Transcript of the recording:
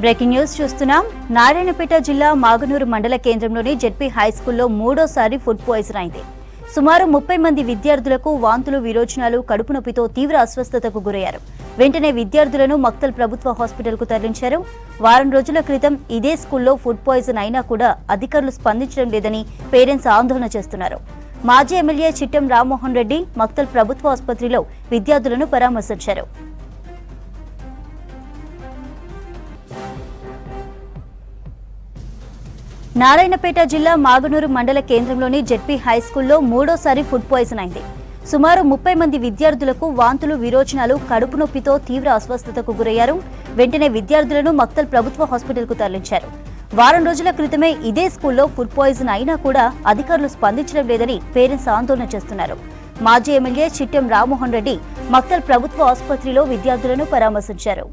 Breaking news చూస్తున్నాం. నారాయణపేట జిల్లా మాగనూరు మండల కేంద్రంలోని జెడ్పీ హైస్కూల్లో మూడోసారి ఫుడ్ పాయిజన్ అయింది. సుమారు 30 మంది విద్యార్థులకు వాంతులు, విరోచనాలు, కడుపు నొప్పితో తీవ్ర అస్వస్థతకు గురయ్యారు. వెంటనే విద్యార్థులను మక్తల్ ప్రభుత్వ హాస్పిటల్కు తరలించారు. వారం రోజుల క్రితం ఇదే స్కూల్లో ఫుడ్ పాయిజన్ అయినా కూడా అధికారులు స్పందించడం లేదని పేరెంట్స్ ఆందోళన చేస్తున్నారు. మాజీ ఎమ్మెల్యే చిట్టెం రామ్మోహన్ రెడ్డి మక్తల్ ప్రభుత్వ ఆసుపత్రిలో విద్యార్థులను పరామర్శించారు. నారాయణపేట జిల్లా మాగనూరు మండల కేంద్రంలోని జెడ్పీ హైస్కూల్లో మూడోసారి ఫుడ్ పాయిజన్ అయింది. సుమారు 30 మంది విద్యార్థులకు వాంతులు, విరోచనాలు, కడుపు నొప్పితో తీవ్ర అస్వస్థతకు గురయ్యారు. వెంటనే విద్యార్థులను మక్తల్ ప్రభుత్వ హాస్పిటల్కు తరలించారు. వారం రోజుల క్రితమే ఇదే స్కూల్లో ఫుడ్ పాయిజన్ అయినా కూడా అధికారులు స్పందించడం లేదని పేరెంట్స్ ఆందోళన చేస్తున్నారు. మాజీ ఎమ్మెల్యే చిట్టెం రామ్మోహన్ రెడ్డి మక్తల్ ప్రభుత్వ ఆసుపత్రిలో విద్యార్థులను పరామర్శించారు.